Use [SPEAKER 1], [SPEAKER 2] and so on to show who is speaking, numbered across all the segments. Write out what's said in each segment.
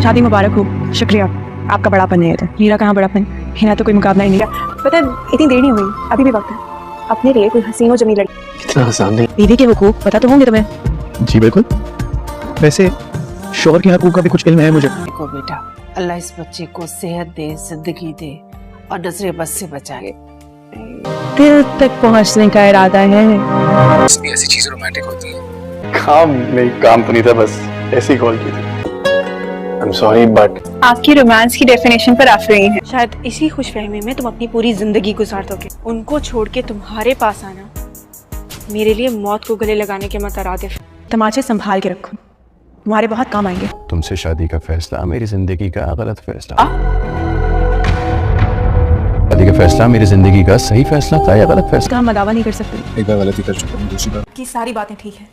[SPEAKER 1] शादी मुबारक हो। शुक्रिया, आपका बड़ापन नहीं है। मेरा कहाँ बड़ापन, मेरा तो कोई मुकाबला ही नहीं है। पता है इतनी देर नहीं हुई, अभी भी वक्त है अपने लिए कोई हसीन और जमील लड़की।
[SPEAKER 2] इतना आसान नहीं।
[SPEAKER 1] बीवी के हुकूक पता तो होंगे तुम्हें?
[SPEAKER 2] जी बिल्कुल। वैसे शौहर के हकूक का भी कुछ इल्म है मुझे।
[SPEAKER 3] देखो बेटा, अल्लाह इस बच्चे को सेहत दे, जिंदगी दे और नजरे बस से बचाए।
[SPEAKER 1] दिल तक पहुँचने का इरादा है।
[SPEAKER 2] ऐसी चीजें रोमांटिक होती हैं। काम नहीं, काम तो नहीं था, बस ऐसी कॉल की थी। I'm sorry but
[SPEAKER 1] आपकी रोमांस की डेफिनेशन पर आफरीन है। शायद इसी खुशफहमी में तुम अपनी पूरी जिंदगी गुजार दोगे। उनको छोड़ के तुम्हारे पास आना मेरे लिए मौत को गले लगाने के मुतरादिफ। तमाचे संभाल के रखो, तुम्हारे बहुत काम आएंगे।
[SPEAKER 4] तुमसे शादी का फैसला मेरी जिंदगी का गलत फैसला। शादी का फैसला मेरी जिंदगी का सही फैसला था या गलत फैसला?
[SPEAKER 1] हम दावा नहीं कर सकते।
[SPEAKER 2] एक बार गलती कर चुका हूँ, दूसरी बार
[SPEAKER 1] की सारी बातें ठीक है।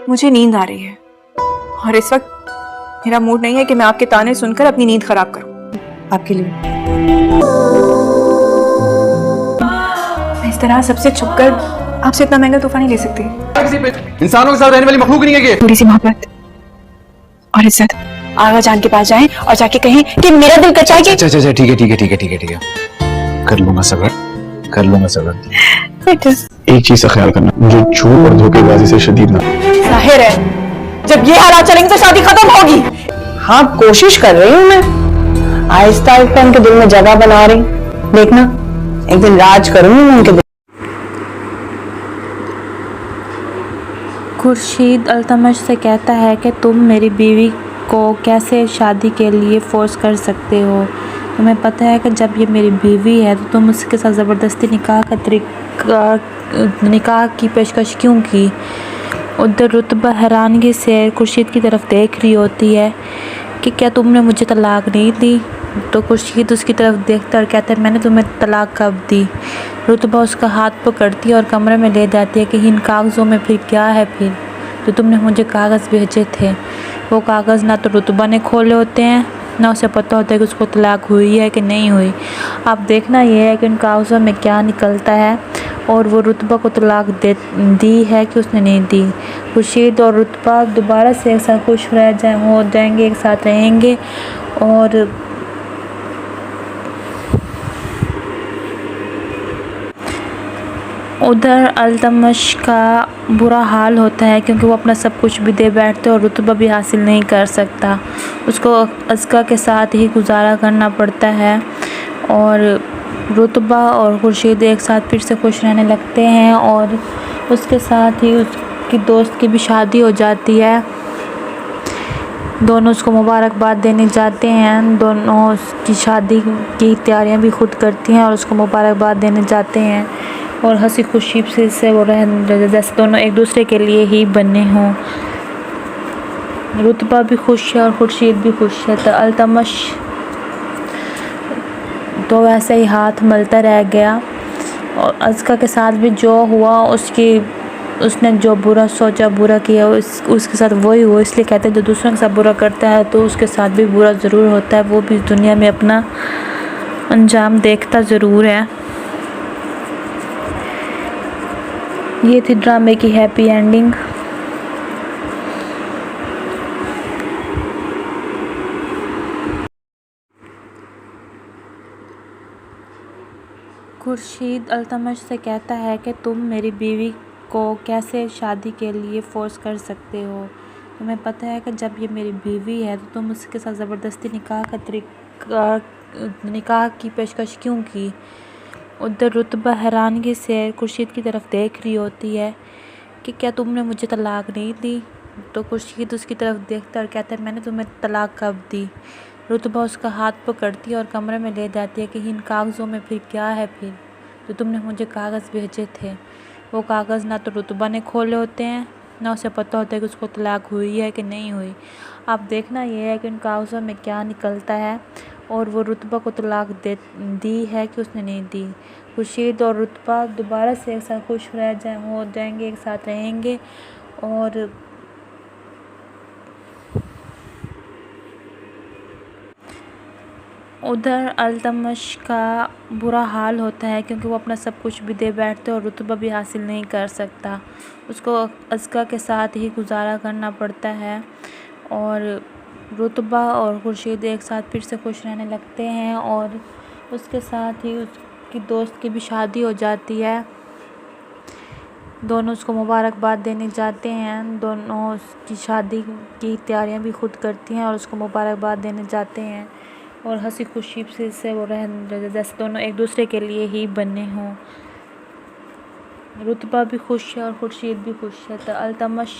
[SPEAKER 1] मुझे नींद आ रही है और इस वक्त मेरा मूड नहीं है कि मैं आपके ताने सुनकर अपनी नींद खराब करूं। आपके लिए मैं इस तरह सबसे छुपकर आपसे इतना महंगा तोहफा नहीं ले सकती।
[SPEAKER 2] इंसानों के साथ रहने वाली मखलूक नहीं है ये।
[SPEAKER 1] थोड़ी सी मोहब्बत और इज्जत। आगा जान के पास जाएं और जाके कहें कि मेरा दिल कचाए कि
[SPEAKER 2] अच्छा ठीक है। कर लूंगा सबर। एक चीज का ख्याल करना, जो झूठ और धोखेबाजी से शदीद ना।
[SPEAKER 1] जाहिर है जब ये हालात चलेंगे तो शादी खत्म होगी।
[SPEAKER 3] हाँ, कोशिश कर रही हूँ मैं, आहिस्ता आहिस्ता उनके दिल में जगह बना रही। देखना एक दिन राज करूंगी मैं उनके दिल।
[SPEAKER 5] खुर्शीद अल्तमश से कहता है कि तुम मेरी बीवी को कैसे शादी के लिए फ़ोर्स कर सकते हो? तुम्हें पता है कि जब ये मेरी बीवी है तो तुम उसके साथ ज़बरदस्ती निकाह की पेशकश क्यों की? उधर रुतबा हैरानगी से खुर्शीद की तरफ देख रही होती है कि क्या तुमने मुझे तलाक नहीं दी? तो खुर्शीद उसकी तरफ देखता और कहता है मैंने तुम्हें तलाक कब दी? रुतबा उसका हाथ पकड़ती है और कमरे में ले जाती है कि इन कागज़ों में फिर क्या है फिर तो तुमने मुझे कागज़ भेजे थे। वो कागज़ ना तो रुतबा ने खोले होते हैं ना उसे पता होता है कि उसको तलाक हुई है कि नहीं हुई। अब देखना यह है कि उन कागज़ों में क्या निकलता है और वो रुतबा को तलाक दी है कि उसने नहीं दी। खुर्शीद और रुतबा दोबारा से एक साथ खुश हो जाएंगे, एक साथ रहेंगे। और उधर अल्तमश का बुरा हाल होता है क्योंकि वो अपना सब कुछ भी दे बैठते और रुतबा भी हासिल नहीं कर सकता। उसको अस्का के साथ ही गुजारा करना पड़ता है और रुतबा और खुर्शीद एक साथ फिर से खुश रहने लगते हैं और उसके साथ ही उसकी दोस्त की भी शादी हो जाती है। दोनों उसको मुबारकबाद देने जाते हैं। दोनों उसकी शादी की तैयारियां भी खुद करती हैं और उसको मुबारकबाद देने जाते हैं और हंसी खुशी से वो रह जैसे दोनों एक दूसरे के लिए ही बने हों। रुतबा भी खुश है और खुर्शीद भी खुश है। तो अल्तमश तो वैसे ही हाथ मलता रह गया और अस्का के साथ भी जो हुआ उसने जो बुरा सोचा, बुरा किया उसके साथ वही हुआ। इसलिए कहते हैं जो दूसरों के साथ बुरा करता है तो उसके साथ भी बुरा ज़रूर होता है। वो भी दुनिया में अपना अंजाम देखता ज़रूर है। ये थी ड्रामे की हैप्पी एंडिंग। खुर्शीद अल्तमश से कहता है कि तुम मेरी बीवी को कैसे शादी के लिए फ़ोर्स कर सकते हो? तुम्हें पता है कि जब ये मेरी बीवी है तो तुम उसके साथ ज़बरदस्ती निकाह की पेशकश क्यों की? उधर रुतबा हैरानगी से खुर्शीद की तरफ देख रही होती है कि क्या तुमने मुझे तलाक नहीं दी? तो खुर्शीद उसकी तरफ देखता और कहता है मैंने तुम्हें तलाक कब दी? रुतबा उसका हाथ पकड़ती है और कमरे में ले जाती है कि इन कागज़ों में फिर क्या है फिर तो तुमने मुझे कागज़ भेजे थे। वो कागज़ ना तो रुतबा ने खोले होते हैं ना उसे पता होता है कि उसको तलाक हुई है कि नहीं हुई। अब देखना यह है कि उन कागज़ों में क्या निकलता है और वो रुतबा को तलाक दी है कि उसने नहीं दी। खुर्शीद और रुतबा दोबारा से एक साथ खुश हो जाएंगे, एक साथ रहेंगे। और उधर अल्तमश का बुरा हाल होता है क्योंकि वो अपना सब कुछ भी दे बैठते और रुतबा भी हासिल नहीं कर सकता। उसको अस्का के साथ ही गुजारा करना पड़ता है और रुतबा और खुर्शीद एक साथ फिर से खुश रहने लगते हैं और उसके साथ ही उसकी दोस्त की भी शादी हो जाती है। दोनों उसको मुबारकबाद देने जाते हैं। दोनों उसकी शादी की तैयारियां भी खुद करती हैं और उसको मुबारकबाद देने जाते हैं और हंसी खुशी से वो रह जैसे दोनों एक दूसरे के लिए ही बने हों। रुतबा भी खुश है और खुर्शीद भी खुश है। तो अल्तमश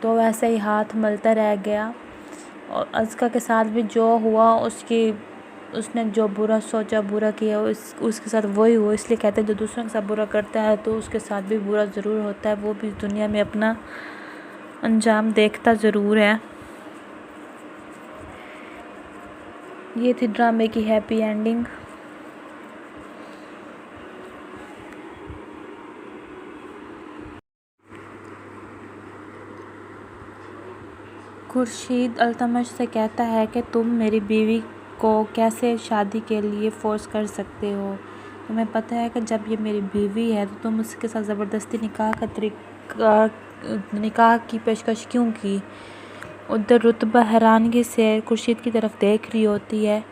[SPEAKER 5] तो वैसे ही हाथ मलता रह गया और अज़का के साथ भी जो हुआ उसने जो बुरा सोचा, बुरा किया, उसके साथ वही हुआ। इसलिए कहते हैं जो दूसरों के साथ बुरा करता है तो उसके साथ भी बुरा ज़रूर होता है। वो भी दुनिया में अपना अंजाम देखता ज़रूर है। ये थी ड्रामे की हैप्पी एंडिंग। खुर्शीद अल्तमश से कहता है कि तुम मेरी बीवी को कैसे शादी के लिए फ़ोर्स कर सकते हो। तुम्हें पता है कि जब ये मेरी बीवी है तो तुम उसके साथ ज़बरदस्ती निकाह की पेशकश क्यों की। उधर रुतबा हैरानगी से खुर्शीद की तरफ देख रही होती है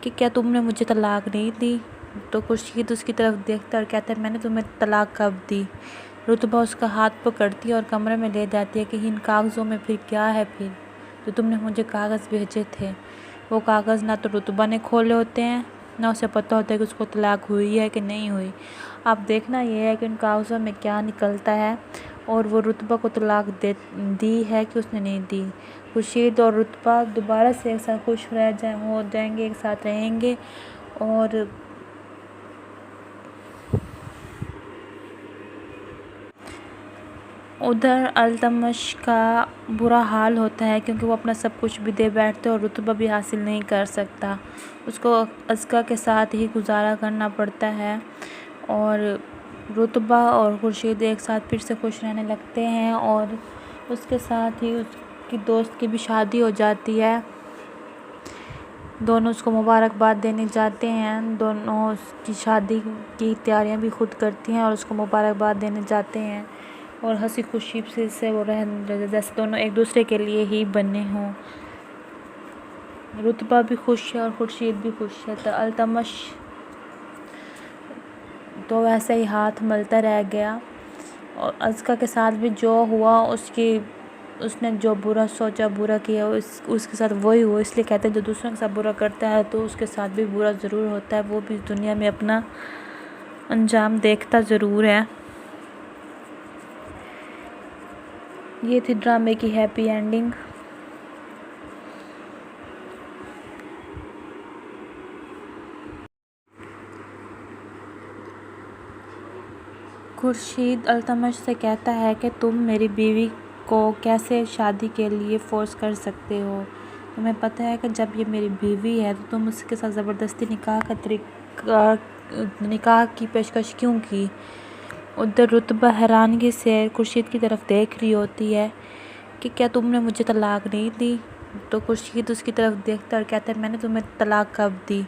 [SPEAKER 5] कि क्या तुमने मुझे तलाक नहीं दी। तो खुर्शीद उसकी तरफ देखता और कहता है मैंने तुम्हें तलाक कब दी। रुतबा उसका हाथ पकड़ती है और कमरे में ले जाती है कि इन कागज़ों में फिर क्या है फिर तो तुमने मुझे कागज़ भेजे थे। वो कागज़ ना तो रुतबा ने खोले होते हैं ना उसे पता होता है कि उसको तलाक हुई है कि नहीं हुई। अब देखना ये है कि उन कागज़ों में क्या निकलता है और वो रुतबा को तलाक दी है कि उसने नहीं दी। खुर्शीद और रुतबा दोबारा से एक साथ खुश हो जाएंगे, एक साथ रहेंगे। और उधर अल्तमश का बुरा हाल होता है क्योंकि वो अपना सब कुछ भी दे बैठते और रुतबा भी हासिल नहीं कर सकता। उसको अज़का के साथ ही गुजारा करना पड़ता है और रुतबा और खुर्शीद एक साथ फिर से खुश रहने लगते हैं और उसके साथ ही उसकी दोस्त की भी शादी हो जाती है। दोनों उसको मुबारकबाद देने जाते हैं। दोनों उसकी शादी की तैयारियां भी खुद करती हैं और उसको मुबारकबाद देने जाते हैं और हंसी खुशी से वो रह जैसे दोनों एक दूसरे के लिए ही बने हों। रुतबा भी खुश है और खुर्शीद भी खुश है। तो अल्तमश तो वैसे ही हाथ मलता रह गया और अज़का के साथ भी जो हुआ उसने जो बुरा सोचा, बुरा किया, उसके साथ वही हुआ। इसलिए कहते हैं जो दूसरों के साथ बुरा करता है तो उसके साथ भी बुरा ज़रूर होता है। वो भी दुनिया में अपना अंजाम देखता ज़रूर है। ये थी ड्रामे की हैप्पी एंडिंग। खुर्शीद अल्तमश से कहता है कि तुम मेरी बीवी को कैसे शादी के लिए फ़ोर्स कर सकते हो। तुम्हें पता है कि जब ये मेरी बीवी है तो तुम उसके साथ ज़बरदस्ती निकाह की पेशकश क्यों की। उधर रुतबा हैरानगी से खुर्शीद की तरफ देख रही होती है कि क्या तुमने मुझे तलाक नहीं दी। तो खुर्शीद उसकी तरफ देखता और कहता है मैंने तुम्हें तलाक कब दी।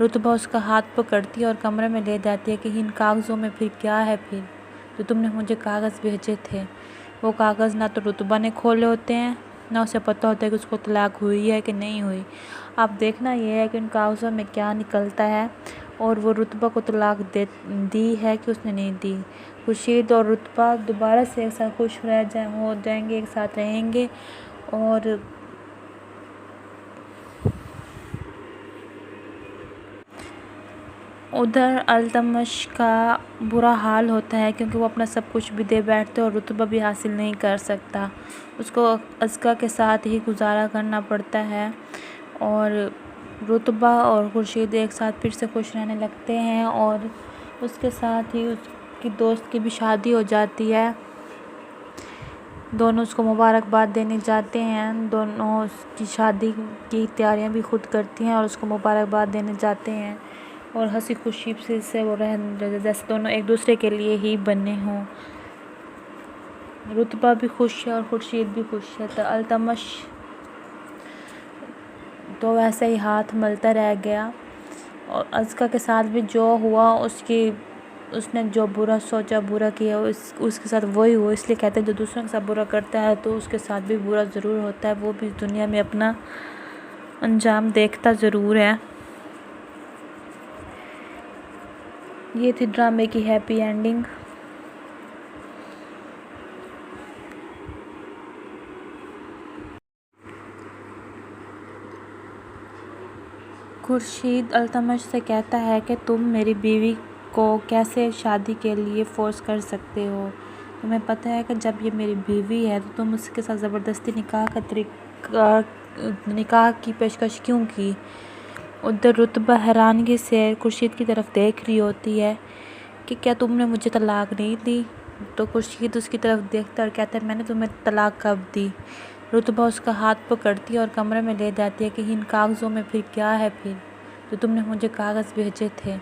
[SPEAKER 5] रुतबा उसका हाथ पकड़ती है और कमरे में ले जाती है कि इन कागज़ों में फिर क्या है फिर तो तुमने मुझे कागज़ भेजे थे। वो कागज़ ना तो रुतबा ने खोले होते हैं ना उसे पता होता है कि उसको तलाक हुई है कि नहीं हुई। अब देखना ये है कि उन कागज़ों में क्या निकलता है और वो रुतबा को तलाक दी है कि उसने नहीं दी। खुर्शीद और रुतबा दोबारा से एक साथ खुश हो जाएंगे, एक साथ रहेंगे। और उधर अल्तमश का बुरा हाल होता है क्योंकि वो अपना सब कुछ भी दे बैठते और रुतबा भी हासिल नहीं कर सकता। उसको अज़का के साथ ही गुजारा करना पड़ता है और रुतबा और खुर्शीद एक साथ फिर से खुश रहने लगते हैं और उसके साथ ही उसकी दोस्त की भी शादी हो जाती है। दोनों उसको मुबारकबाद देने जाते हैं। दोनों उसकी शादी की तैयारियां भी खुद करती हैं और उसको मुबारकबाद देने जाते हैं और हंसी खुशी से वो जैसे दोनों एक दूसरे के लिए ही बने हों। रुतबा भी खुश है और खुर्शीद भी खुश है। तो अल्तमश तो वैसे ही हाथ मलता रह गया और अज़का के साथ भी जो हुआ उसने जो बुरा सोचा, बुरा किया, उसके साथ वही हो। इसलिए कहते हैं जो दूसरों के साथ बुरा करता है तो उसके साथ भी बुरा ज़रूर होता है, वो भी दुनिया में अपना अंजाम देखता ज़रूर है। ये थी ड्रामे की हैप्पी एंडिंग। खुर्शीद अल्तमश से कहता है कि तुम मेरी बीवी को कैसे शादी के लिए फ़ोर्स कर सकते हो। तुम्हें पता है कि जब ये मेरी बीवी है तो तुम उसके साथ ज़बरदस्ती निकाह की पेशकश क्यों की। उधर रुतबा हैरानगी से खुर्शीद की तरफ देख रही होती है कि क्या तुमने मुझे तलाक नहीं दी। तो खुर्शीद उसकी तरफ देखता और कहता है मैंने तुम्हें तलाक कब दी। रुतबा उसका हाथ पकड़ती है और कमरे में ले जाती है कि इन कागज़ों में फिर क्या है, फिर जो तुमने मुझे कागज़ भेजे थे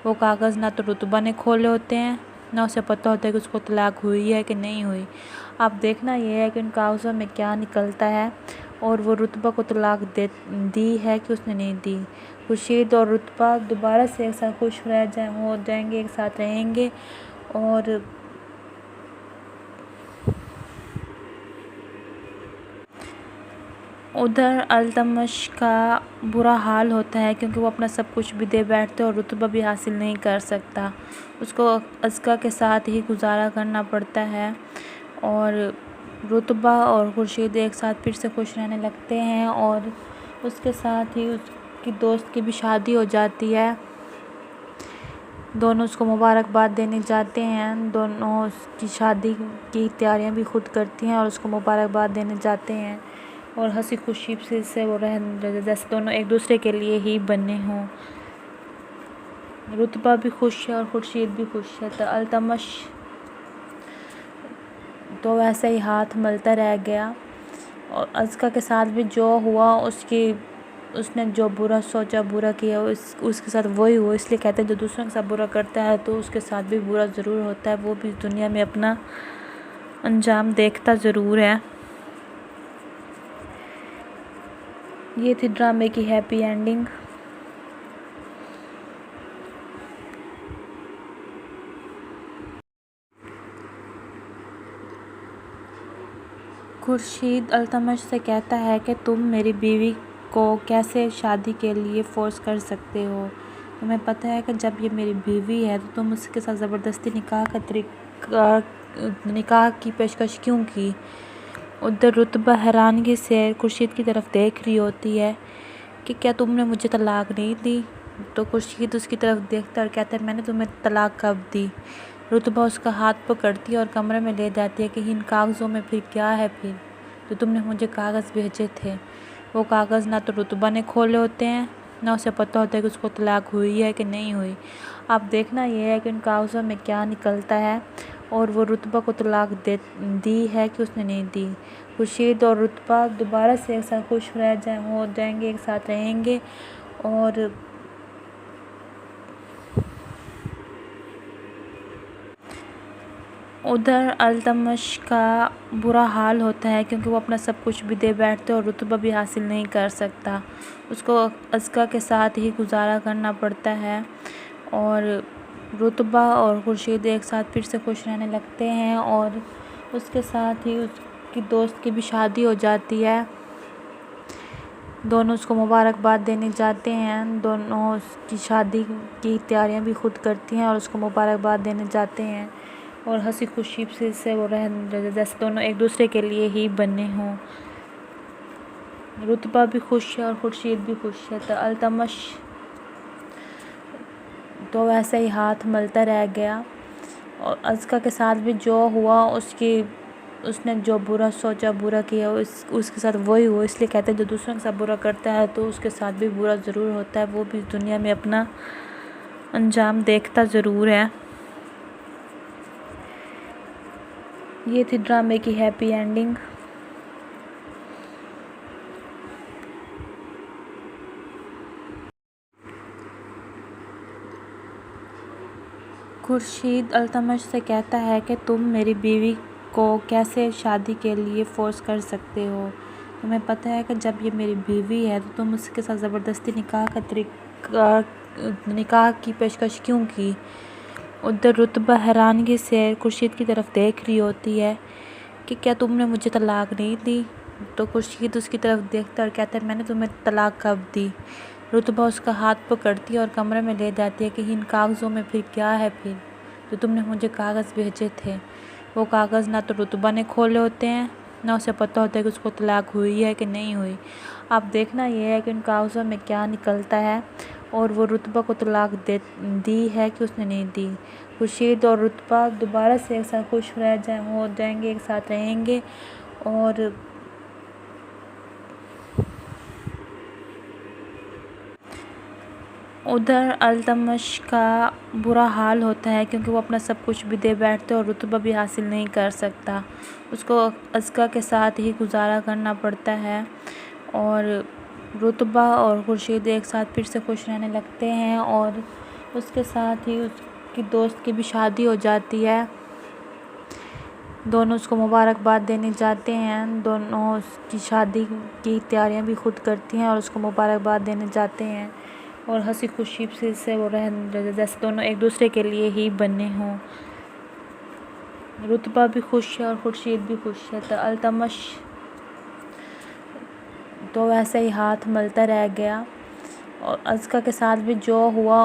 [SPEAKER 5] वो कागज़ ना तो रुतबा ने खोले होते हैं, ना उसे पता होता है कि उसको तलाक हुई है कि नहीं हुई। अब देखना ये है कि उन कागज़ों में क्या निकलता है और वो रुतबा को तलाक दी है कि उसने नहीं दी। खुर्शीद और रुतबा दोबारा से एक साथ खुश हो जाएंगे, एक साथ रहेंगे। और उधर अल्तमश का बुरा हाल होता है क्योंकि वो अपना सब कुछ भी दे बैठते और रुतबा भी हासिल नहीं कर सकता। उसको अस्का के साथ ही गुजारा करना पड़ता है और रुतबा और खुर्शीद एक साथ फिर से खुश रहने लगते हैं और उसके साथ ही उसकी दोस्त की भी शादी हो जाती है। दोनों उसको मुबारकबाद देने जाते हैं। दोनों उसकी शादी की तैयारियां भी खुद करती हैं और उसको मुबारकबाद देने जाते हैं और हंसी खुशी से वो रह जैसे दोनों एक दूसरे के लिए ही बने हों। रुतबा भी खुश है और खुर्शीद भी खुश है। तो अल्तमश तो वैसे ही हाथ मलता रह गया और अस्का के साथ भी जो हुआ उसने जो बुरा सोचा, बुरा किया, उसके साथ वही हो। इसलिए कहते हैं जो दूसरों के साथ बुरा करता है तो उसके साथ भी बुरा ज़रूर होता है, वो भी दुनिया में अपना अंजाम देखता ज़रूर है। ये थी ड्रामे की हैप्पी एंडिंग। खुर्शीद अल्तमश से कहता है कि तुम मेरी बीवी को कैसे शादी के लिए फ़ोर्स कर सकते हो। तुम्हें पता है कि जब ये मेरी बीवी है तो तुम उसके साथ ज़बरदस्ती निकाह की पेशकश क्यों की। उधर रुतबा हैरानगी से खुर्शीद की तरफ देख रही होती है कि क्या तुमने मुझे तलाक नहीं दी। तो खुर्शीद उसकी तरफ देखता और कहता है मैंने तुम्हें तलाक कब दी। रुतबा उसका हाथ पकड़ती है और कमरे में ले जाती है कि इन कागज़ों में फिर क्या है, फिर जो तुमने मुझे कागज़ भेजे थे वो कागज़ ना तो रुतबा ने खोले होते हैं, ना उसे पता होता है कि उसको तलाक हुई है कि नहीं हुई। अब देखना ये है कि उन कागज़ों में क्या निकलता है और वो रुतबा को तलाक दी है कि उसने नहीं दी। खुर्शीद और रुतबा दोबारा से एक साथ खुश हो जाएंगे, एक साथ रहेंगे। और उधर अल्तमश का बुरा हाल होता है क्योंकि वो अपना सब कुछ भी दे बैठते और रुतबा भी हासिल नहीं कर सकता। उसको अस्का के साथ ही गुजारा करना पड़ता है और रुतबा और खुर्शीद एक साथ फिर से खुश रहने लगते हैं और उसके साथ ही उसकी दोस्त की भी शादी हो जाती है। दोनों उसको मुबारकबाद देने जाते हैं। दोनों उसकी शादी की तैयारियां भी खुद करती हैं और उसको मुबारकबाद देने जाते हैं और हंसी खुशी से वो रह जैसे दोनों एक दूसरे के लिए ही बने हों। रुतबा भी खुश है और खुर्शीद भी खुश है। तो अल्तमश तो वैसे ही हाथ मलता रह गया और अस्का के साथ भी जो हुआ उसने जो बुरा सोचा, बुरा किया, उसके साथ वही हो। इसलिए कहते हैं जो दूसरों के साथ बुरा करता है तो उसके साथ भी बुरा ज़रूर होता है, वो भी दुनिया में अपना अंजाम देखता ज़रूर है। ये थी ड्रामे की हैप्पी एंडिंग। खुर्शीद अल्तमश से कहता है कि तुम मेरी बीवी को कैसे शादी के लिए फ़ोर्स कर सकते हो। तुम्हें पता है कि जब ये मेरी बीवी है तो तुम उसके साथ ज़बरदस्ती निकाह की पेशकश क्यों की। उधर रुतबा हैरानगी से खुर्शीद की तरफ देख रही होती है कि क्या तुमने मुझे तलाक नहीं दी। तो खुर्शीद उसकी तरफ देखता और कहता है मैंने तुम्हें तलाक कब दी। रुतबा उसका हाथ पकड़ती है और कमरे में ले जाती है कि इन कागज़ों में फिर क्या है फिर जो तुमने मुझे कागज़ भेजे थे। वो कागज़ ना तो रुतबा ने खोले होते हैं ना उसे पता होता है कि उसको तलाक हुई है कि नहीं हुई। अब देखना ये है कि उन कागज़ों में क्या निकलता है और वो रुतबा को तलाक दी है कि उसने नहीं दी। खुर्शीद और रुतबा दोबारा से एक साथ खुश हो जाएंगे, एक साथ रहेंगे। और उधर अल्तमश का बुरा हाल होता है क्योंकि वो अपना सब कुछ भी दे बैठते और रुतबा भी हासिल नहीं कर सकता। उसको अस्का के साथ ही गुजारा करना पड़ता है और रुतबा और खुर्शीद एक साथ फिर से खुश रहने लगते हैं और उसके साथ ही उसकी दोस्त की भी शादी हो जाती है। दोनों उसको मुबारकबाद देने जाते हैं। दोनों उसकी शादी की तैयारियां भी खुद करती हैं और उसको मुबारकबाद देने जाते हैं और हंसी खुशी से वो रह जैसे दोनों एक दूसरे के लिए ही बने हों। रुतबा भी खुश है और खुर्शीद भी खुश है। तो अल्तमश तो वैसे ही हाथ मलता रह गया और अस्का के साथ भी जो हुआ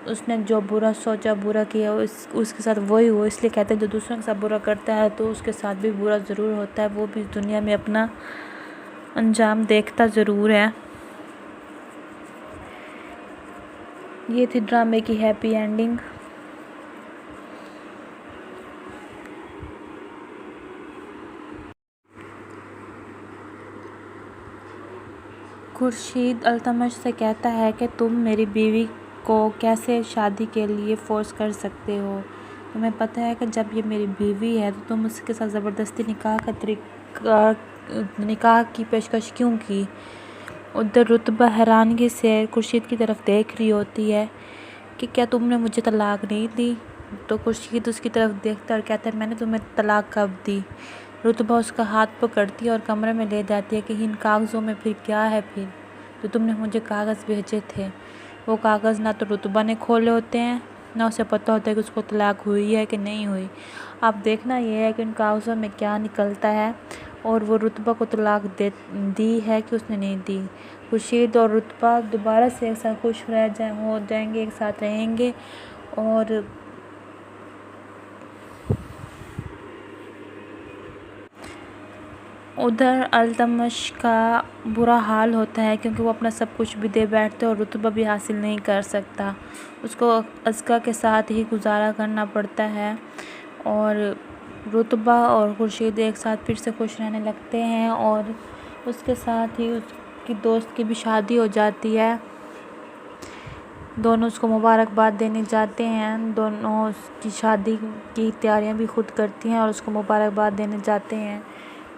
[SPEAKER 5] उसने जो बुरा सोचा बुरा किया उसके साथ वही हुआ। इसलिए कहते हैं जो दूसरों के साथ बुरा करता है तो उसके साथ भी बुरा ज़रूर होता है। वो भी इस दुनिया में अपना अंजाम देखता ज़रूर है। ये थी ड्रामे की हैप्पी एंडिंग। खुर्शीद अल्तमश से कहता है कि तुम मेरी बीवी को कैसे शादी के लिए फ़ोर्स कर सकते हो। तुम्हें पता है कि जब ये मेरी बीवी है तो तुम उसके साथ ज़बरदस्ती निकाह की पेशकश क्यों की। उधर रुतबा हैरानगी से खुर्शीद की तरफ देख रही होती है कि क्या तुमने मुझे तलाक नहीं दी। तो खुर्शीद उसकी तरफ देखता और कहता है मैंने तुम्हें तलाक कब दी। रुतबा उसका हाथ पकड़ती है और कमरे में ले जाती है कि इन कागज़ों में फिर क्या है फिर जो तुमने मुझे कागज़ भेजे थे। वो कागज़ ना तो रुतबा ने खोले होते हैं ना उसे पता होता है कि उसको तलाक हुई है कि नहीं हुई। अब देखना ये है कि उन कागज़ों में क्या निकलता है और वो रुतबा को तलाक दी है कि उसने नहीं दी। खुर्शीद और रुतबा दोबारा से एक साथ खुश हो जाएंगे, एक साथ रहेंगे। और उधर अल्तमश का बुरा हाल होता है क्योंकि वो अपना सब कुछ भी दे बैठते और रुतबा भी हासिल नहीं कर सकता। उसको अस्का के साथ ही गुजारा करना पड़ता है और रुतबा और खुर्शीद एक साथ फिर से खुश रहने लगते हैं और उसके साथ ही उसकी दोस्त की भी शादी हो जाती है। दोनों उसको मुबारकबाद देने जाते हैं। दोनों उसकी शादी की तैयारियां भी खुद करती हैं और उसको मुबारकबाद देने जाते हैं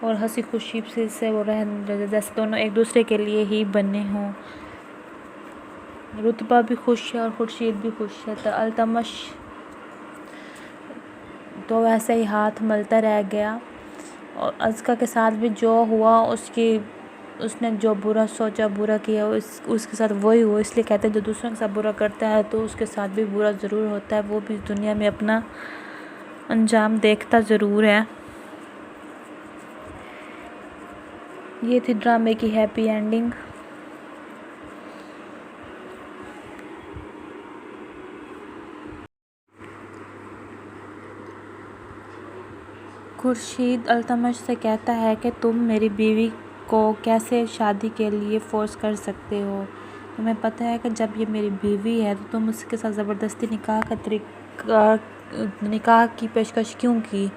[SPEAKER 5] और हंसी खुशी से वो रह जैसे दोनों एक दूसरे के लिए ही बने हों। रुतबा भी खुश है और खुर्शीद भी खुश है। तो अल्तमश तो वैसे ही हाथ मलता रह गया और अस्का के साथ भी जो हुआ उसने जो बुरा सोचा बुरा किया उसके साथ वही हुआ। इसलिए कहते हैं जो दूसरों के साथ बुरा करता है तो उसके साथ भी बुरा ज़रूर होता है। वो भी इस दुनिया में अपना अंजाम देखता ज़रूर है। ये थी ड्रामे की हैप्पी एंडिंग। खुर्शीद अल्तमश से कहता है कि तुम मेरी बीवी को कैसे शादी के लिए फ़ोर्स कर सकते हो। तुम्हें पता है कि जब ये मेरी बीवी है तो तुम उसके साथ ज़बरदस्ती निकाह की पेशकश क्यों की।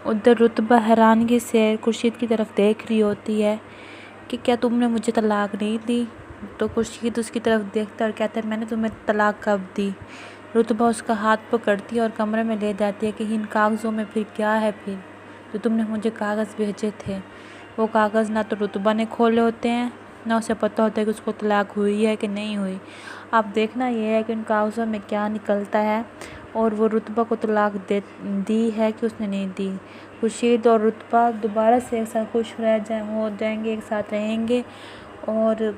[SPEAKER 5] उधर रुतबा हैरानगी से खुर्शीद की तरफ देख रही होती है कि क्या तुमने मुझे तलाक नहीं दी। तो खुर्शीद उसकी तरफ देखता और कहता है मैंने तुम्हें तलाक कब दी। रुतबा उसका हाथ पकड़ती है और कमरे में ले जाती है कि इन कागज़ों में फिर क्या है फिर जो तुमने मुझे कागज़ भेजे थे। वो कागज़ ना तो रुतबा ने खोले होते हैं ना उसे पता होता है कि उसको तलाक हुई है कि नहीं हुई। अब देखना ये है कि उन कागज़ों में क्या निकलता है और वो रुतबा को तलाक दी है कि उसने नहीं दी। खुर्शीद और रुतबा दोबारा से एक साथ खुश हो जाएंगे, एक साथ रहेंगे। और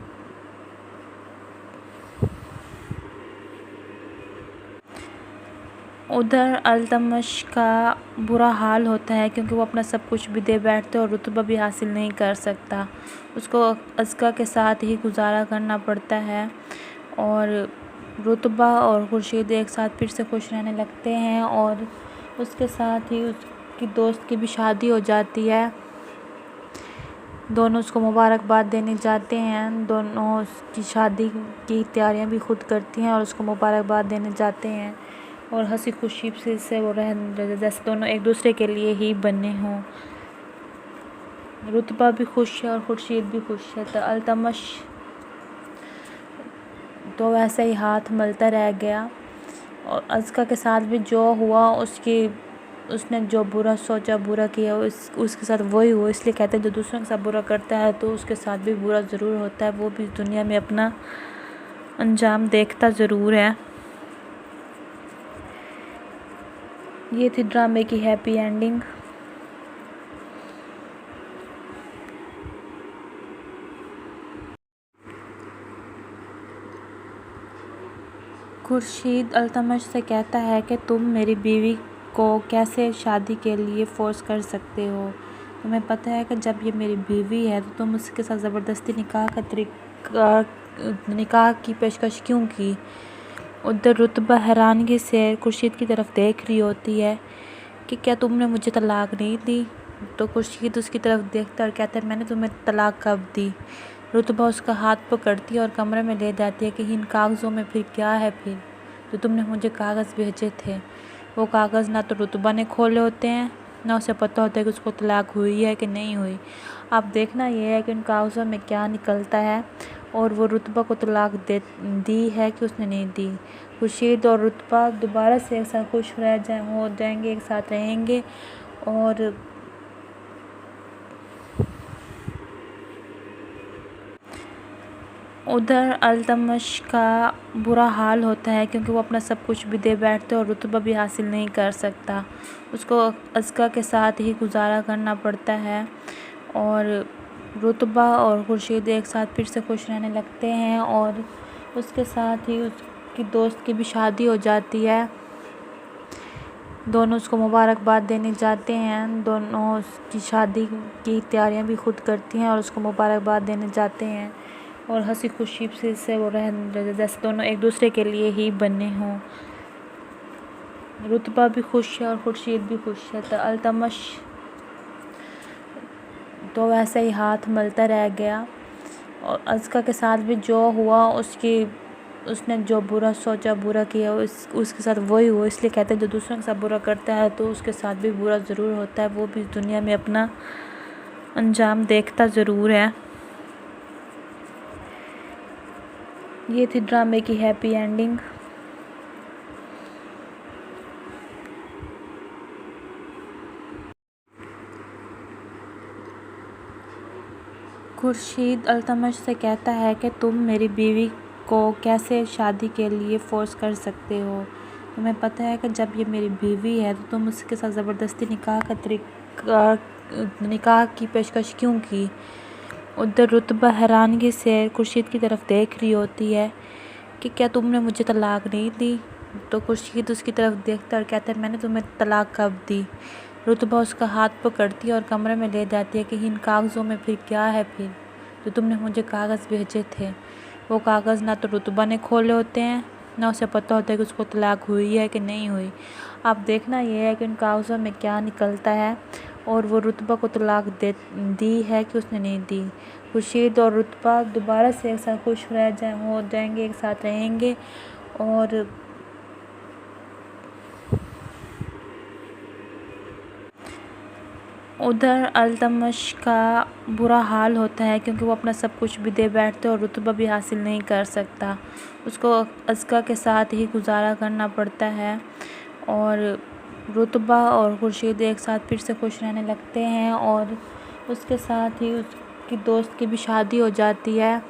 [SPEAKER 5] उधर अल्तमश का बुरा हाल होता है क्योंकि वो अपना सब कुछ भी दे बैठते और रुतबा भी हासिल नहीं कर सकता। उसको अज़का के साथ ही गुजारा करना पड़ता है और रुतबा और खुर्शीद एक साथ फिर से खुश रहने लगते हैं और उसके साथ ही उसकी दोस्त की भी शादी हो जाती है। दोनों उसको मुबारकबाद देने जाते हैं। दोनों उसकी शादी की तैयारियां भी खुद करती हैं और उसको मुबारकबाद देने जाते हैं और हंसी खुशी से वो रह जैसे दोनों एक दूसरे के लिए ही बने हों। रुतबा भी खुश है और खुर्शीद भी खुश है। तो अल्तमश तो वैसे ही हाथ मलता रह गया और अज़का के साथ भी जो हुआ उसने जो बुरा सोचा, बुरा किया, उसके साथ वही हुआ। इसलिए कहते हैं जो दूसरों के साथ बुरा करता है तो उसके साथ भी बुरा ज़रूर होता है। वो भी दुनिया में अपना अंजाम देखता ज़रूर है। ये थी ड्रामे की हैप्पी एंडिंग। खुर्शीद अल्तमश से कहता है कि तुम मेरी बीवी को कैसे शादी के लिए फ़ोर्स कर सकते हो। तुम्हें पता है कि जब ये मेरी बीवी है तो तुम उसके साथ ज़बरदस्ती निकाह की पेशकश क्यों की। उधर रुतबा हैरानगी से खुर्शीद की तरफ देख रही होती है कि क्या तुमने मुझे तलाक नहीं दी। तो खुर्शीद उसकी तरफ देखता और कहता है मैंने तुम्हें तलाक कब दी। रुतबा उसका हाथ पकड़ती है और कमरे में ले जाती है कि इन कागज़ों में फिर क्या है फिर जो तुमने मुझे कागज़ भेजे थे। वो कागज़ ना तो रुतबा ने खोले होते हैं ना उसे पता होता है कि उसको तलाक हुई है कि नहीं हुई। अब देखना ये है कि उन कागज़ों में क्या निकलता है और वो रुतबा को तलाक दी है कि उसने नहीं दी। खुर्शीद और रुतबा दोबारा से एक साथ खुश हो जाएंगे, एक साथ रहेंगे। और उधर अल्तमश का बुरा हाल होता है क्योंकि वो अपना सब कुछ भी दे बैठते और रुतबा भी हासिल नहीं कर सकता। उसको अज़का के साथ ही गुजारा करना पड़ता है और रुतबा और खुर्शीद एक साथ फिर से खुश रहने लगते हैं और उसके साथ ही उसकी दोस्त की भी शादी हो जाती है। दोनों उसको मुबारकबाद देने जाते हैं। दोनों उसकी शादी की तैयारियां भी खुद करती हैं और उसको मुबारकबाद देने जाते हैं और हंसी खुशी से वो रह जैसे दोनों एक दूसरे के लिए ही बने हों। रुतबा भी खुश है और खुर्शीद भी खुश है। तो अल्तमश तो वैसे ही हाथ मलता रह गया और अज़का के साथ भी जो हुआ उसने जो बुरा सोचा, बुरा किया, उसके साथ वही हुआ। इसलिए कहते हैं जो दूसरों के साथ बुरा करता है तो उसके साथ भी बुरा ज़रूर होता है। वो भी दुनिया में अपना अंजाम देखता ज़रूर है। ये थी ड्रामे की हैप्पी एंडिंग। खुर्शीद अल्तमश से कहता है कि तुम मेरी बीवी को कैसे शादी के लिए फ़ोर्स कर सकते हो। तुम्हें पता है कि जब ये मेरी बीवी है तो तुम उसके साथ ज़बरदस्ती निकाह की पेशकश क्यों की। उधर रुतबा हैरानगी से खुर्शीद की तरफ देख रही होती है कि क्या तुमने मुझे तलाक नहीं दी। तो खुर्शीद उसकी तरफ देखता और कहता है मैंने तुम्हें तलाक कब दी। रुतबा उसका हाथ पकड़ती है और कमरे में ले जाती है कि इन कागज़ों में फिर क्या है फिर जो तुमने मुझे कागज़ भेजे थे। वो कागज़ ना तो रुतबा ने खोले होते हैं ना उसे पता होता है कि उसको तलाक हुई है कि नहीं हुई। अब देखना ये है कि उन कागज़ों में क्या निकलता है और वो रुतबा को तलाक दी है कि उसने नहीं दी। खुर्शीद और रुतबा दोबारा से एक साथ खुश हो जाएंगे, एक साथ रहेंगे। और उधर अल्तमश का बुरा हाल होता है क्योंकि वो अपना सब कुछ भी दे बैठते और रुतबा भी हासिल नहीं कर सकता। उसको अज़का के साथ ही गुजारा करना पड़ता है और रुतबा और खुर्शीद एक साथ फिर से खुश रहने लगते हैं और उसके साथ ही उसकी दोस्त की भी शादी हो जाती है।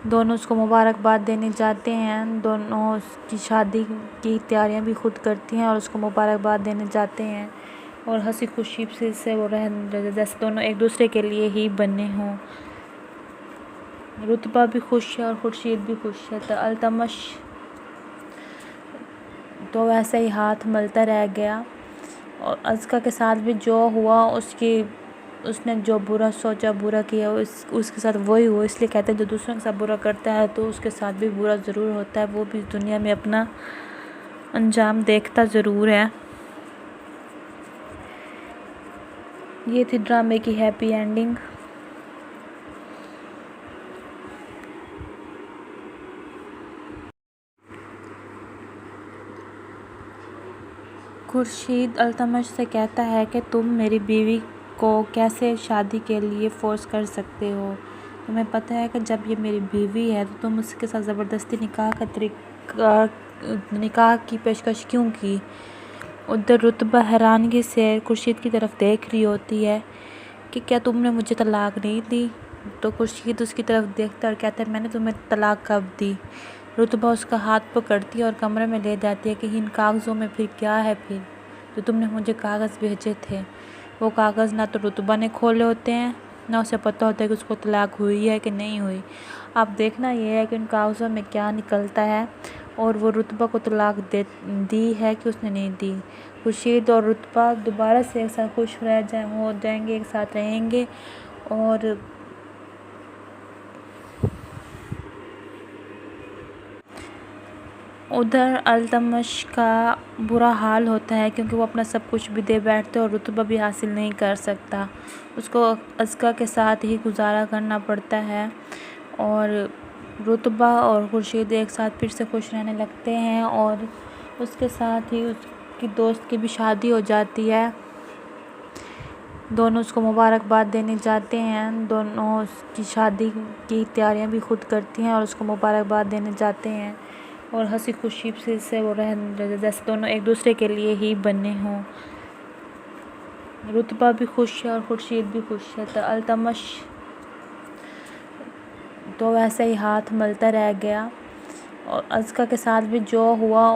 [SPEAKER 5] दोनों उसको मुबारकबाद देने जाते हैं। दोनों उसकी शादी की तैयारियां भी खुद करती हैं और उसको मुबारकबाद देने जाते हैं और हंसी खुशी से वो रह जैसे दोनों एक दूसरे के लिए ही बने हों। रुतबा भी खुश है और खुर्शीद भी खुश है। तो अल्तमश तो वैसे ही हाथ मलता रह गया। और अज़का के साथ भी जो हुआ उसने जो बुरा सोचा, बुरा किया, उसके साथ वही हुआ। इसलिए कहते हैं जो दूसरों के साथ बुरा करता है तो उसके साथ भी बुरा ज़रूर होता है, वो भी इस दुनिया में अपना अंजाम देखता ज़रूर है। ये थी ड्रामे की हैप्पी एंडिंग। खुर्शीद अल्तमश से कहता है कि तुम मेरी बीवी को कैसे शादी के लिए फ़ोर्स कर सकते हो। तुम्हें पता है कि जब ये मेरी बीवी है तो तुम उसके साथ ज़बरदस्ती निकाह की पेशकश क्यों की। उधर रुतबा हैरानगी से खुर्शीद की तरफ देख रही होती है कि क्या तुमने मुझे तलाक नहीं दी। तो खुर्शीद उसकी तरफ देखता और कहता है मैंने तुम्हें तलाक कब दी। रुतबा उसका हाथ पकड़ती है और कमरे में ले जाती है कि इन कागज़ों में फिर क्या है, फिर तो तुमने मुझे कागज़ भेजे थे। वो कागज़ ना तो रुतबा ने खोले होते हैं, ना उसे पता होता है कि उसको तलाक हुई है कि नहीं हुई। अब देखना ये है कि उन कागज़ों में क्या निकलता है और वो रुतबा को तलाक दी है कि उसने नहीं दी। खुर्शीद और रुतबा दोबारा से एक साथ खुश हो जाएंगे, एक साथ रहेंगे। और उधर अल्तमश का बुरा हाल होता है क्योंकि वो अपना सब कुछ भी दे बैठते और रुतबा भी हासिल नहीं कर सकता। उसको अज़का के साथ ही गुजारा करना पड़ता है। और रुतबा और खुर्शीद एक साथ फिर से खुश रहने लगते हैं और उसके साथ ही उसकी दोस्त की भी शादी हो जाती है। दोनों उसको मुबारकबाद देने जाते हैं। दोनों उसकी शादी की तैयारियां भी खुद करती हैं और उसको मुबारकबाद देने जाते हैं और हंसी खुशी से वो रह जैसे दोनों एक दूसरे के लिए ही बने हों। रुतबा भी खुश है और खुर्शीद भी खुश है। तो अल्तमश तो वैसे ही हाथ मलता रह गया। और अज़का के साथ भी जो हुआ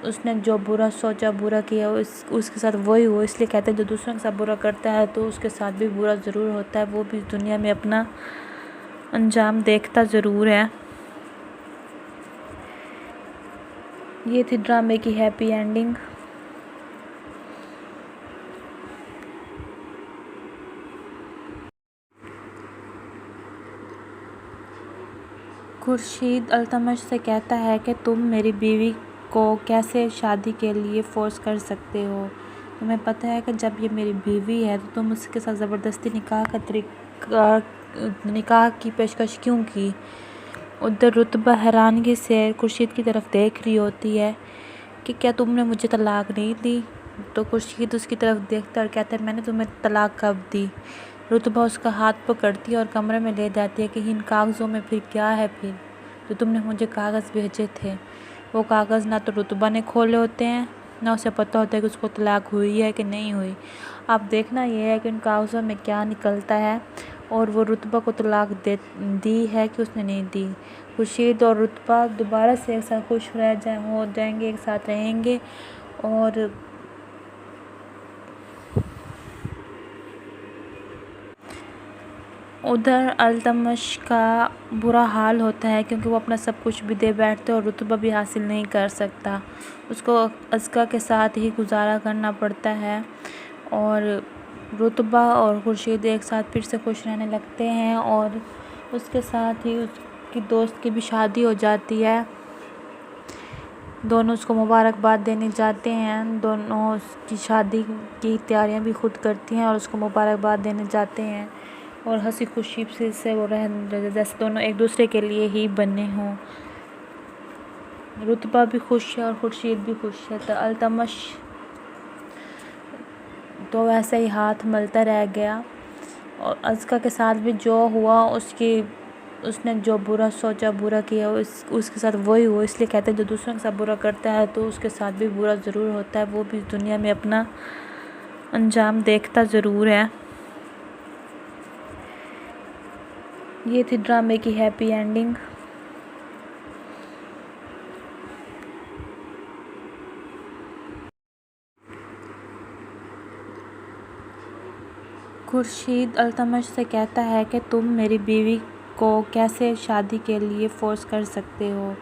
[SPEAKER 5] उसने जो बुरा सोचा, बुरा किया, उसके साथ वही हुआ। इसलिए कहते हैं जो दूसरों के साथ बुरा करता है तो उसके साथ भी बुरा ज़रूर होता है, वो भी इस दुनिया में अपना अंजाम देखता ज़रूर है। ये थी ड्रामे की हैप्पी एंडिंग। खुर्शीद अल्तमश से कहता है कि तुम मेरी बीवी को कैसे शादी के लिए फ़ोर्स कर सकते हो। तुम्हें पता है कि जब ये मेरी बीवी है तो तुम उसके साथ ज़बरदस्ती निकाह की पेशकश क्यों की। उधर रुतबा हैरानगी से खुर्शीद की तरफ देख रही होती है कि क्या तुमने मुझे तलाक नहीं दी। तो खुर्शीद उसकी तरफ देखता और कहता है मैंने तुम्हें तलाक कब दी। रुतबा उसका हाथ पकड़ती है और कमरे में ले जाती है कि इन कागज़ों में फिर क्या है, फिर तो तुमने मुझे कागज़ भेजे थे। वो कागज़ ना तो रुतबा ने खोले होते हैं, ना उसे पता होता है कि उसको तलाक हुई है कि नहीं हुई। अब देखना ये है कि उन कागज़ों में क्या निकलता है और वो रुतबा को तलाक दी है कि उसने नहीं दी। खुर्शीद और रुतबा दोबारा से एक साथ खुश हो जाएंगे, एक साथ रहेंगे। और उधर अल्तमश का बुरा हाल होता है क्योंकि वो अपना सब कुछ भी दे बैठते और रुतबा भी हासिल नहीं कर सकता। उसको अज़का के साथ ही गुजारा करना पड़ता है। और रुतबा और खुर्शीद एक साथ फिर से खुश रहने लगते हैं और उसके साथ ही उसकी दोस्त की भी शादी हो जाती है। दोनों उसको मुबारकबाद देने जाते हैं। दोनों उसकी शादी की तैयारियां भी खुद करती हैं और उसको मुबारकबाद देने जाते हैं और हंसी खुशी से वो रह जैसे दोनों एक दूसरे के लिए ही बने हों। रुतबा भी खुश है और खुर्शीद भी खुश है। तो अल्तमश तो वैसे ही हाथ मलता रह गया। और अज़का के साथ भी जो हुआ उसने जो बुरा सोचा, बुरा किया, उसके साथ वही हुआ। इसलिए कहते हैं जो दूसरों के साथ बुरा करता है तो उसके साथ भी बुरा ज़रूर होता है, वो भी इस दुनिया में अपना अंजाम देखता ज़रूर है। ये थी ड्रामे की हैप्पी एंडिंग। खुर्शीद अल्तमश से कहता है कि तुम मेरी बीवी को कैसे शादी के लिए फ़ोर्स कर सकते हो।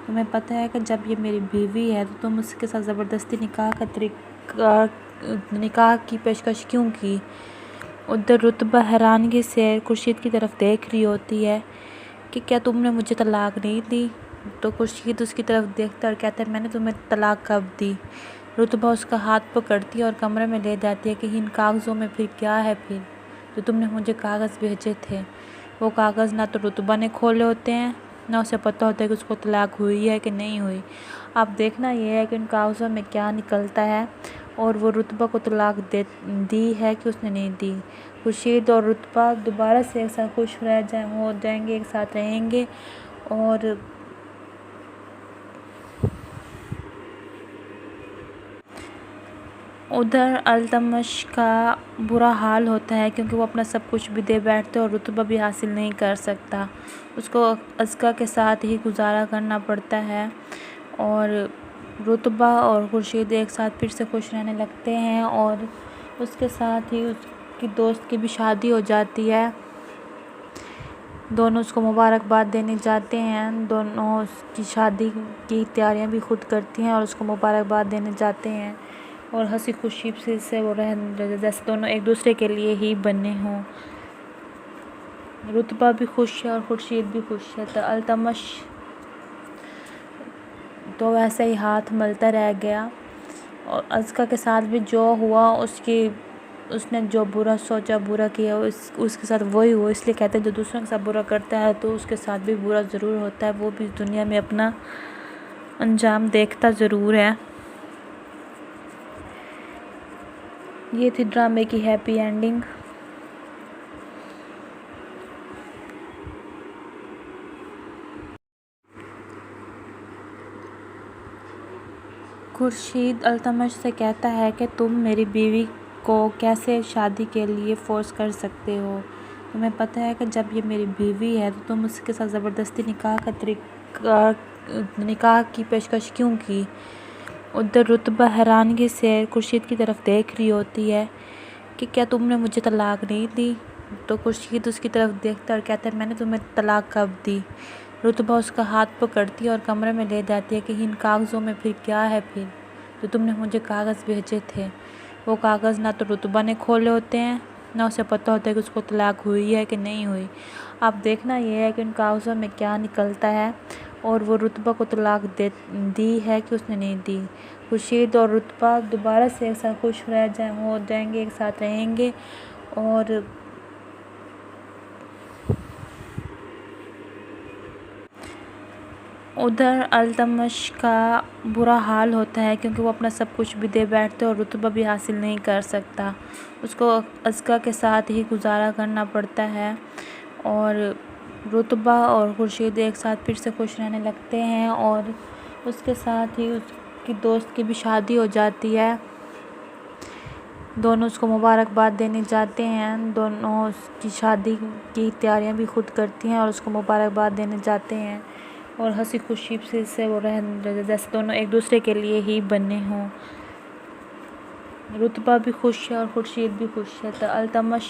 [SPEAKER 5] तुम्हें पता है कि जब ये मेरी बीवी है तो तुम उसके साथ ज़बरदस्ती निकाह की पेशकश क्यों की। उधर रुतबा हैरानगी से खुर्शीद की तरफ देख रही होती है कि क्या तुमने मुझे तलाक नहीं दी। तो खुर्शीद उसकी तरफ देखता और कहता है मैंने तुम्हें तलाक कब दी। रुतबा उसका हाथ पकड़ती है और कमरे में ले जाती है कि इन कागज़ों में फिर क्या है फिर जो तुमने मुझे कागज़ भेजे थे। वो कागज़ ना तो रुतबा ने खोले होते हैं ना उसे पता होता है कि उसको तलाक हुई है कि नहीं हुई। अब देखना ये है कि उन कागज़ों में क्या निकलता है और वो रुतबा को तलाक दी है कि उसने नहीं दी। खुर्शीद और रुतबा दोबारा से एक साथ खुश हो जाएंगे, एक साथ रहेंगे। और उधर अल्तमश का बुरा हाल होता है क्योंकि वो अपना सब कुछ भी दे बैठते और रुतबा भी हासिल नहीं कर सकता। उसको अज़का के साथ ही गुजारा करना पड़ता है और रुतबा और खुर्शीद एक साथ फिर से खुश रहने लगते हैं और उसके साथ ही उसकी दोस्त की भी शादी हो जाती है। दोनों उसको मुबारकबाद देने जाते हैं। दोनों उसकी शादी की तैयारियां भी खुद करती हैं और उसको मुबारकबाद देने जाते हैं और हंसी खुशी से वो रह जैसे दोनों एक दूसरे के लिए ही बने हों। रुतबा भी खुश है और खुर्शीद भी खुश है। तो अल्तमश तो वैसे ही हाथ मलता रह गया और अज़का के साथ भी जो हुआ उसने जो बुरा सोचा, बुरा किया उसके साथ वही हुआ। इसलिए कहते हैं जो दूसरों के साथ बुरा करता है तो उसके साथ भी बुरा ज़रूर होता है। वो भी दुनिया में अपना अंजाम देखता ज़रूर है। ये थी ड्रामे की हैप्पी एंडिंग। खुर्शीद अल्तमश से कहता है कि तुम मेरी बीवी को कैसे शादी के लिए फ़ोर्स कर सकते हो। तुम्हें पता है कि जब ये मेरी बीवी है तो तुम उसके साथ ज़बरदस्ती निकाह की पेशकश क्यों की। उधर रुतबा हैरानगी से खुर्शीद की तरफ देख रही होती है कि क्या तुमने मुझे तलाक नहीं दी। तो खुर्शीद उसकी तरफ देखता और कहता है मैंने तुम्हें तलाक कब दी। रुतबा उसका हाथ पकड़ती है और कमरे में ले जाती है कि इन कागज़ों में फिर क्या है फिर जो तुमने मुझे कागज़ भेजे थे। वो कागज़ ना तो रुतबा ने खोले होते हैं ना उसे पता होता है कि उसको तलाक हुई है कि नहीं हुई। अब देखना ये है कि उन कागज़ों में क्या निकलता है और वो रुतबा को तलाक दी है कि उसने नहीं दी। खुर्शीद और रुतबा दोबारा से एक साथ खुश हो जाएंगे, एक साथ रहेंगे। और उधर अल्तमश का बुरा हाल होता है क्योंकि वो अपना सब कुछ भी दे बैठते और रुतबा भी हासिल नहीं कर सकता। उसको अज़का के साथ ही गुजारा करना पड़ता है और रुतबा और खुर्शीद एक साथ फिर से खुश रहने लगते हैं और उसके साथ ही उसकी दोस्त की भी शादी हो जाती है। दोनों उसको मुबारकबाद देने जाते हैं। दोनों उसकी शादी की तैयारियां भी खुद करती हैं और उसको मुबारकबाद देने जाते हैं और हंसी खुशी से वो रह जैसे दोनों एक दूसरे के लिए ही बने हों। रुतबा भी खुश है और खुर्शीद भी खुश है। तो अल्तमश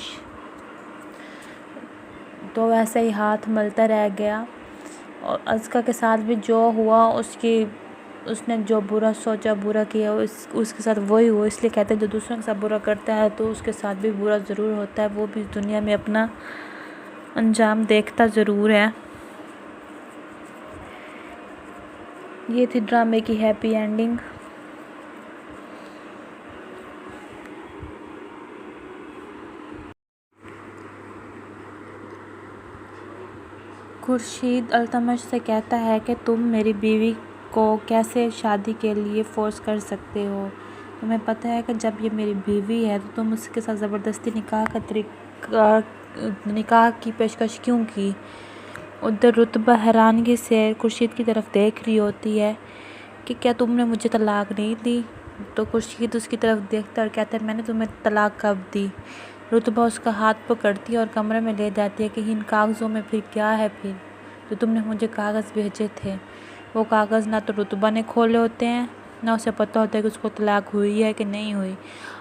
[SPEAKER 5] तो वैसे ही हाथ मलता रह गया और अज़का के साथ भी जो हुआ उसने जो बुरा सोचा, बुरा किया उसके साथ वही हुआ। इसलिए कहते हैं जो दूसरों के साथ बुरा करता है तो उसके साथ भी बुरा ज़रूर होता है। वो भी दुनिया में अपना अंजाम देखता ज़रूर है। ये थी ड्रामे की हैप्पी एंडिंग। खुर्शीद अल्तमश से कहता है कि तुम मेरी बीवी को कैसे शादी के लिए फ़ोर्स कर सकते हो। तुम्हें पता है कि जब ये मेरी बीवी है तो तुम उसके साथ ज़बरदस्ती निकाह की पेशकश क्यों की। उधर रुतबा हैरानगी से खुर्शीद की तरफ देख रही होती है कि क्या तुमने मुझे तलाक नहीं दी। तो खुर्शीद उसकी तरफ देखता और कहता है मैंने तुम्हें तलाक कब दी। रुतबा उसका हाथ पकड़ती है और कमरे में ले जाती है कि इन कागज़ों में फिर क्या है फिर जो तुमने मुझे कागज़ भेजे थे। वो कागज़ ना तो रुतबा ने खोले होते हैं ना उसे पता होता है कि उसको तलाक हुई है कि नहीं हुई।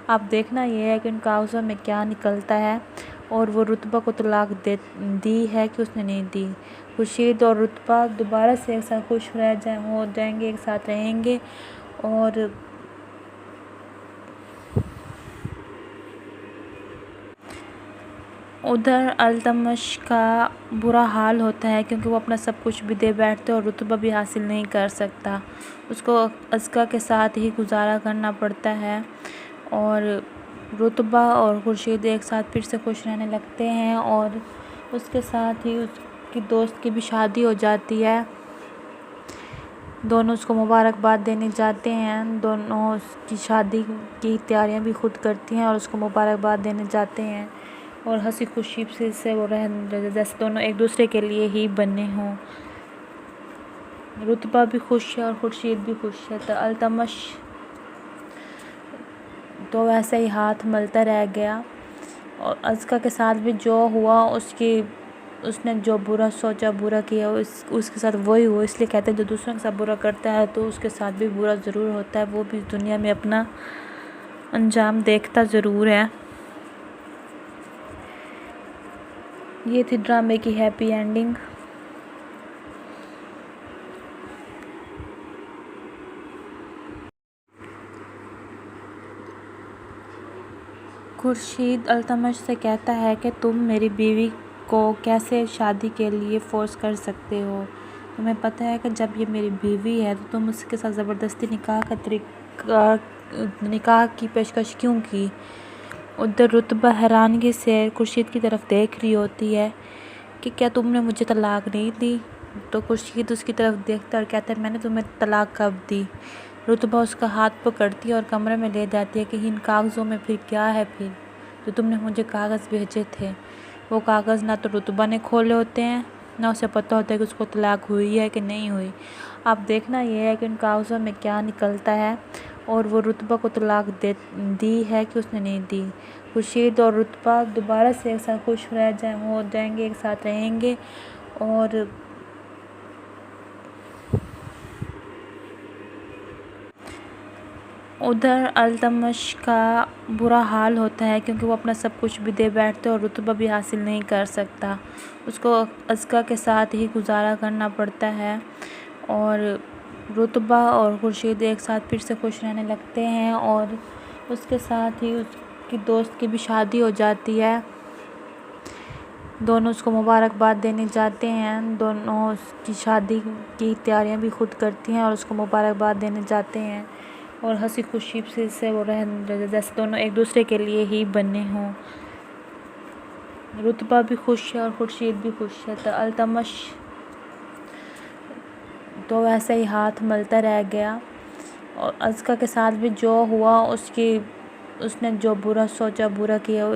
[SPEAKER 5] अब देखना ये है कि उन कागज़ों में क्या निकलता है और वो रुतबा को तलाक दे दी है कि उसने नहीं दी। खुर्शीद और रुतबा दोबारा से एक साथ खुश हो जाएंगे, एक साथ रहेंगे। और उधर अल्तमश का बुरा हाल होता है क्योंकि वो अपना सब कुछ भी दे बैठते और रुतबा भी हासिल नहीं कर सकता। उसको अस्का के साथ ही गुजारा करना पड़ता है और रुतबा और खुर्शीद एक साथ फिर से खुश रहने लगते हैं और उसके साथ ही उसकी दोस्त की भी शादी हो जाती है। दोनों उसको मुबारकबाद देने जाते हैं। दोनों उसकी शादी की तैयारियां भी खुद करती हैं और उसको मुबारकबाद देने जाते हैं और हंसी खुशी से वो रह जैसे दोनों एक दूसरे के लिए ही बने हों। रुतबा भी खुश है और खुर्शीद भी खुश है। तो अल्तमश तो वैसे ही हाथ मलता रह गया और अस्का के साथ भी जो हुआ उसने जो बुरा सोचा, बुरा किया, उसके साथ वही हुआ। इसलिए कहते हैं जो दूसरों के साथ बुरा करता है तो उसके साथ भी बुरा ज़रूर होता है। वो भी दुनिया में अपना अंजाम देखता ज़रूर है। ये थी ड्रामे की हैप्पी एंडिंग। खुर्शीद अल्तमश से कहता है कि तुम मेरी बीवी को कैसे शादी के लिए फ़ोर्स कर सकते हो। तुम्हें पता है कि जब ये मेरी बीवी है तो तुम उसके साथ ज़बरदस्ती निकाह की पेशकश क्यों की। उधर रुतबा हैरानगी से खुर्शीद की तरफ देख रही होती है कि क्या तुमने मुझे तलाक नहीं दी। तो खुर्शीद उसकी तरफ देखता और कहता है मैंने तुम्हें तलाक कब दी। रुतबा उसका हाथ पकड़ती है और कमरे में ले जाती है कि इन कागज़ों में फिर क्या है फिर जो तुमने मुझे कागज़ भेजे थे। वो कागज़ ना तो रुतबा ने खोले होते हैं ना उसे पता होता है कि उसको तलाक हुई है कि नहीं हुई। अब देखना ये है कि उन कागज़ों में क्या निकलता है और वो रुतबा को तलाक दी है कि उसने नहीं दी। खुर्शीद और रुतबा दोबारा से एक साथ खुश हो जाएंगे, एक साथ रहेंगे। और उधर अल्तमश का बुरा हाल होता है क्योंकि वो अपना सब कुछ भी दे बैठते और रुतबा भी हासिल नहीं कर सकता। उसको अस्का के साथ ही गुजारा करना पड़ता है और रुतबा और खुर्शीद एक साथ फिर से खुश रहने लगते हैं और उसके साथ ही उसकी दोस्त की भी शादी हो जाती है। दोनों उसको मुबारकबाद देने जाते हैं। दोनों उसकी शादी की तैयारियां भी खुद करती हैं और उसको मुबारकबाद देने जाते हैं और हंसी खुशी से वो रह जैसे दोनों एक दूसरे के लिए ही बने हों। रुतबा भी खुश है और खुर्शीद भी खुश है। तो अल्तमश तो वैसे ही हाथ मलता रह गया और अस्का के साथ भी जो हुआ उसने जो बुरा सोचा, बुरा किया,